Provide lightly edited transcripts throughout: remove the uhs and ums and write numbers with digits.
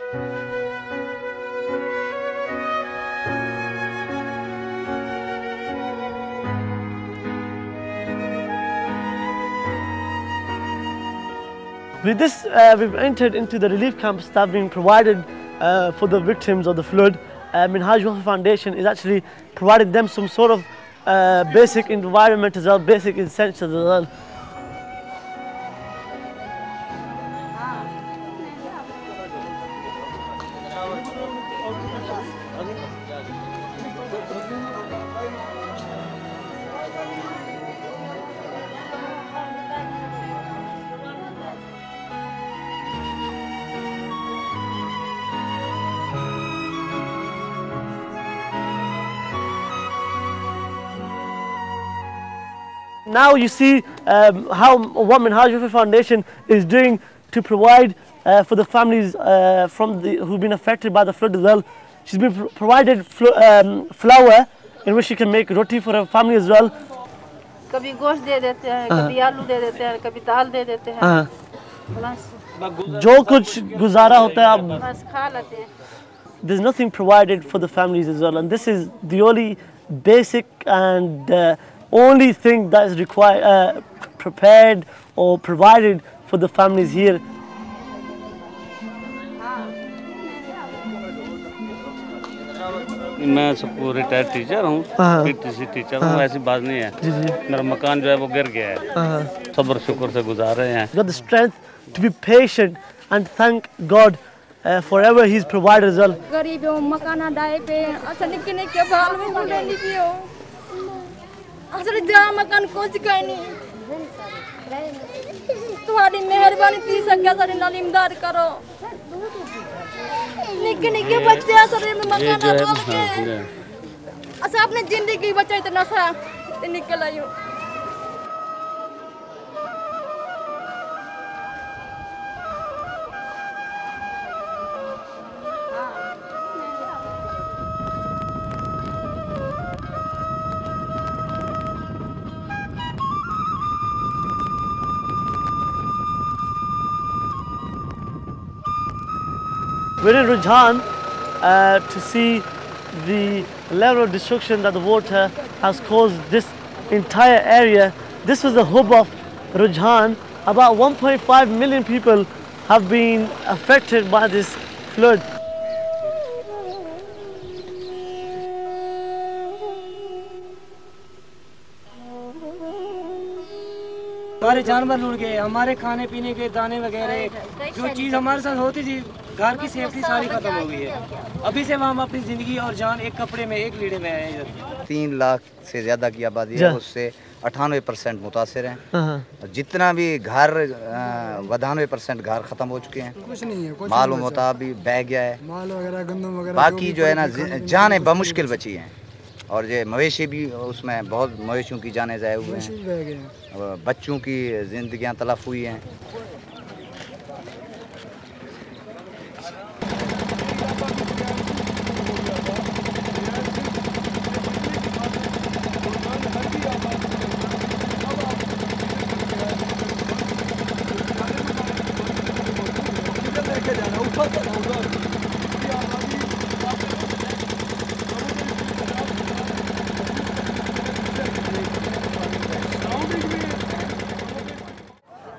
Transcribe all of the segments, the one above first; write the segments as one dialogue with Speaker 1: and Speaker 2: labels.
Speaker 1: With this, we've entered into the relief camps that have been provided for the victims of the flood. Minhaj Welfare Foundation is actually providing them some sort of basic environment as well, basic essentials as well. Now you see what Minhaj Welfare Foundation is doing to provide for the families who've been affected by the flood as well. She's been provided flour in which she can make roti for her family as well.
Speaker 2: कभी गोश्त दे देते हैं, कभी आलू दे देते हैं, कभी दाल दे देते हैं। बस
Speaker 1: जो कुछ गुजारा होता है आप
Speaker 2: बस खा लेते हैं।
Speaker 1: There's nothing provided for the families as well, and this is the only basic and only thing that is required, prepared or provided for the families here.
Speaker 3: मैं सबको रिटायर्ड टीचर हूँ, पीटीसी टीचर हूँ, ऐसी बात नहीं है। मेरा मकान जो है वो गिर गया है, सब्र शुक्र से गुजार रहे हैं।
Speaker 1: Got the strength to be patient and thank God for whatever He's provided as well.
Speaker 2: गरीबों मकाना डाय पे असल निकने के बाल में बुले लिपियो असल जा मकान कुछ कहीं नहीं तुम्हारी मेहरबानी थी सके सारे नालिमदार करो निके निके बच्चे असरे में मकान रोल के अच्छा अपने जिंदगी बचाई तो नशा निकल आयो
Speaker 1: We're in Rujhan to see the level of destruction that the water has caused this entire area. This was the hub of Rujhan. About 1.5 million people have been affected by this flood.
Speaker 4: हमारे जानवर लुट गए, हमारे खाने पीने के दाने वगैरह जो चीज़ हमारे साथ होती थी, घर की सेफ्टी सारी खत्म हो गई है। अभी से हम अपनी ज़िंदगी और जान एक कपड़े में एक लीड़े में आए हैं।
Speaker 5: 3 लाख से ज़्यादा की आबादी है, उससे 98% मुतासिर हैं। जितना भी घर 92% घर ख़त्म हो चुके हैं।
Speaker 4: कुछ नहीं है,
Speaker 5: माल मुताबिक बह गया है,
Speaker 4: माल वगैरह गंदम वगैरह
Speaker 5: बाकी जो है ना जानें बमुश्किल बची हैं। और ये मवेशी भी उसमें बहुत मवेशियों की जानें ज़ाया हुए हैं, बच्चों की ज़िंदगियां तलफ हुई हैं।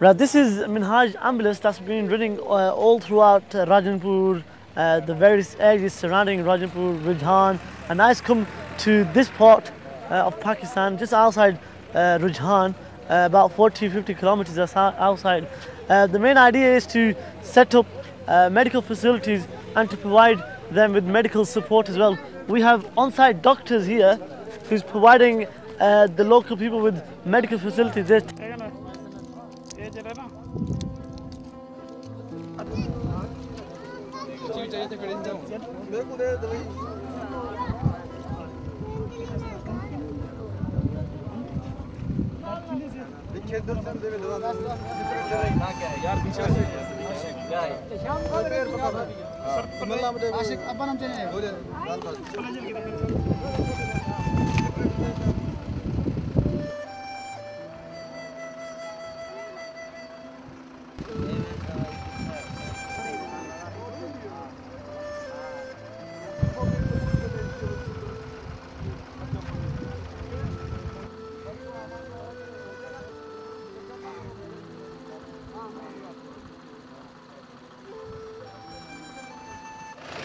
Speaker 1: Right, this is Minhaj ambulance that's been running all throughout Rajanpur, the various areas surrounding Rajanpur, Rujhan, and now it's come to this part of Pakistan, just outside Rujhan, about 40-50 kilometers outside. The main idea is to set up medical facilities and to provide them with medical support as well. We have on-site doctors here who's providing the local people with medical facilities.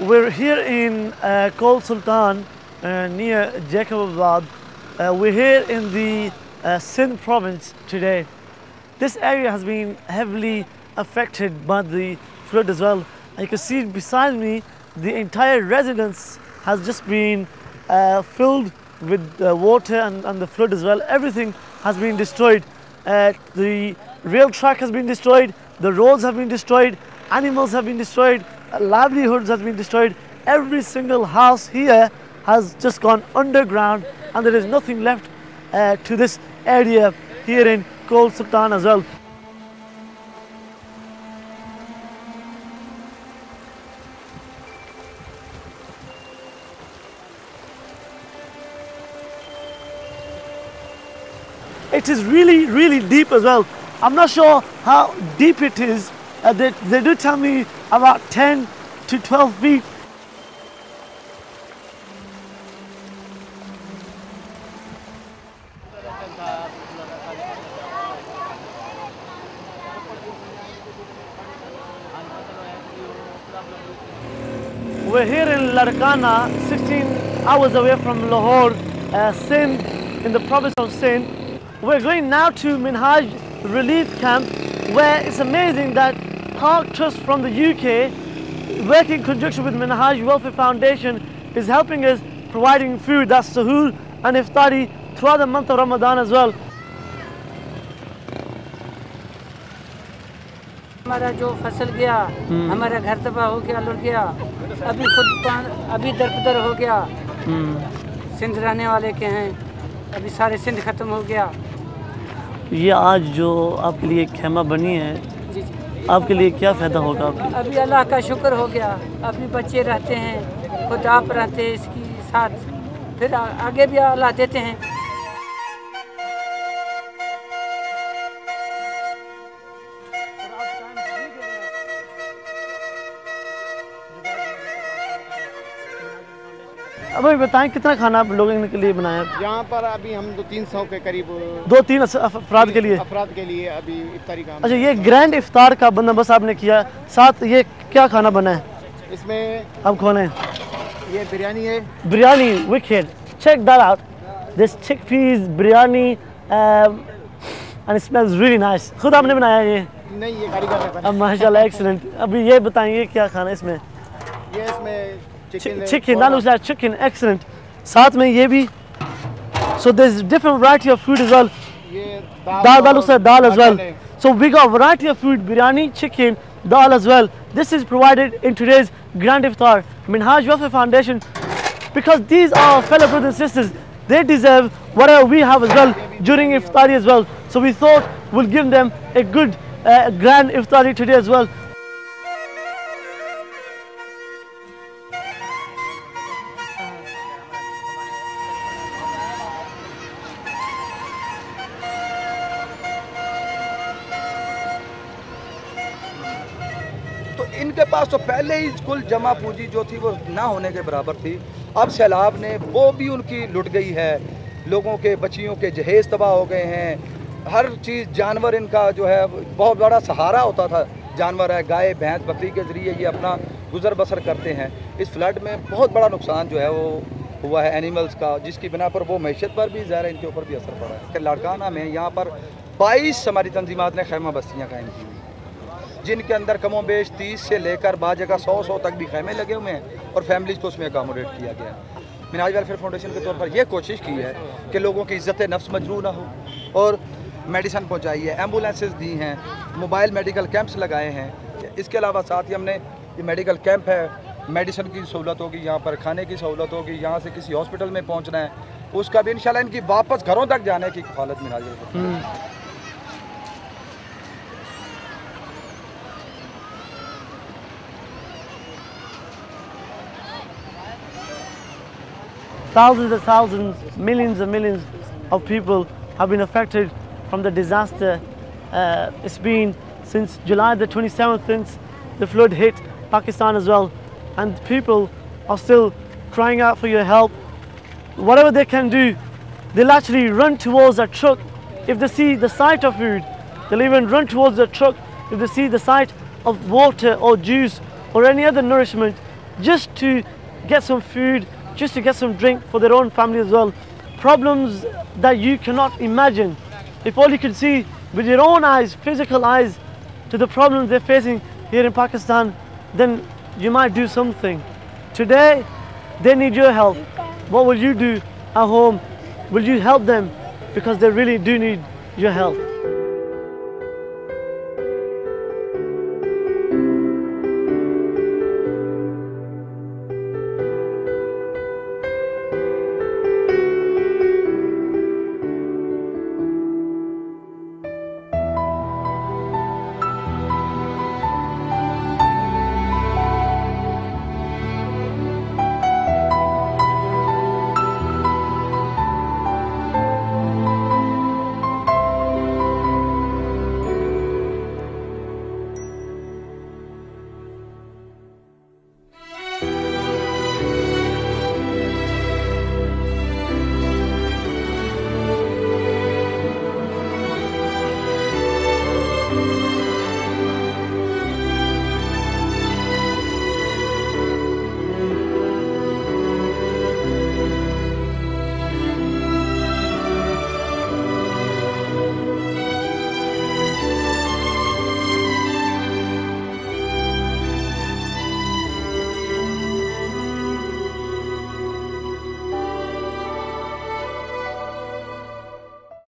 Speaker 1: We're here in Kol Sultan near Jacobabad. We're here in the Sindh province today. This area has been heavily affected by the flood as well. And you can see beside me, the entire residence has just been filled with water and the flood as well. Everything has been destroyed. The rail track has been destroyed, the roads have been destroyed, animals have been destroyed, livelihoods have been destroyed. Every single house here has just gone underground, and there is nothing left to this area here in Kol Sultan as well. It is really, really deep as well. I'm not sure how deep it is. They do tell me about 10 to 12 feet. We're here in Larkana, 16 hours away from Lahore, Sindh, in the province of Sindh. We're going now to Minhaj Relief Camp, where it's amazing that Park Trust from the UK, working in conjunction with Minhaj Welfare Foundation, is helping us providing food, that's suhoor and iftari, throughout the month of Ramadan as well.
Speaker 6: हमारा जो फसल गया, हमारा घर तबाह हो गया, लुट गया, अभी दरपदर हो गया। सिंध रहने वाले के हैं, अभी सारे सिंध खत्म हो गया।
Speaker 1: ये आज जो आपके लिए खेमा बनी है,
Speaker 6: जी जी,
Speaker 1: आपके लिए क्या फ़ायदा होगा आपके?
Speaker 6: अभी अल्लाह का शुक्र हो गया, अभी बच्चे रहते हैं, खुद आप रहते हैं इसके साथ, फिर आगे भी अल्लाह देते हैं।
Speaker 1: अब अभी बताएं कितना खाना आप लोगों के लिए बनाया?
Speaker 7: यहाँ पर अभी हम 200-300 के करीब
Speaker 1: 2-3 अफराद के लिए
Speaker 7: अभी इफ्तारी का।
Speaker 1: अच्छा, ये ग्रैंड इफ्तार का बंदोबस्त आपने किया, साथ ये क्या खाना बना है
Speaker 7: इसमें?
Speaker 1: आप खोलें।
Speaker 7: ये बिरयानी है।
Speaker 1: Biryani wicked. Check that out. This chickpeas biryani and it smells really nice. खुद आपने बनाया ये?
Speaker 7: नहीं, ये कारीगर ने बनाया।
Speaker 1: माशाल्लाह, एक्सीलेंट। अभी ये बताइए क्या खाना है इसमें?
Speaker 7: ये इसमें
Speaker 1: chicken, that looks like chicken, excellent. साथ में ये भी, so there's different variety of food as well.
Speaker 7: ये
Speaker 1: Dal looks like dal as well. So we got variety of food, biryani, chicken, dal as well. This is provided in today's Grand Iftar. Minhaj Welfare Foundation, because these are our fellow brothers and sisters, they deserve whatever we have as well during Iftari as well. So we thought we'll give them a good Grand Iftari today as well.
Speaker 8: तो इनके पास तो पहले ही कुल जमा पूंजी जो थी वो ना होने के बराबर थी। अब सैलाब ने वो भी उनकी लुट गई है, लोगों के बच्चियों के जहेज़ तबाह हो गए हैं, हर चीज़, जानवर इनका जो है बहुत बड़ा सहारा होता था। जानवर है, गाय भैंस बकरी के ज़रिए ये अपना गुज़र बसर करते हैं। इस फ्लड में बहुत बड़ा नुकसान जो है वो हुआ है एनिमल्स का, जिसकी बिना पर वो मैशत पर भी ज़ाहिर इनके ऊपर भी असर पड़ा है। कि लाड़काना में यहाँ पर 22 हमारी तंजीमात ने खैमा बस्तियाँ कायम की हुई, जिनके अंदर कमो बेश 30 से लेकर बाद जगह 100 तक भी खैमे लगे हुए हैं और फैमिलीज़ को उसमें अकामोडेट किया गया है। मिनाज वेलफेयर फाउंडेशन के तौर पर यह कोशिश की है कि लोगों की इज़्ज़त नफ्स मजरू ना हो, और मेडिसन पहुंचाई है, एम्बुलेंसेस दी हैं, मोबाइल मेडिकल कैंप्स लगाए हैं। इसके अलावा साथ ही हमने ये मेडिकल कैंप है, मेडिसन की सहूलत होगी, यहाँ पर खाने की सहूलत होगी, यहाँ से किसी हॉस्पिटल में पहुँचना है उसका भी इंशाल्लाह इनकी वापस घरों तक जाने की कफालत Minhaj welfare.
Speaker 1: Thousands and thousands, millions and millions of people have been affected from the disaster. It's been since July the 27th since the flood hit Pakistan as well, and people are still crying out for your help. Whatever they can do, they'll actually run towards a truck if they see the sight of food. They'll even run towards the truck if they see the sight of water or juice or any other nourishment. just to get some food, just to get some drink for their own family as well. Problems that you cannot imagine. If all you could see with your own eyes, physical eyes, to the problems they're facing here in Pakistan, then you might do something. Today, they need your help. What will you do at home? Will you help them? Because they really do need your help.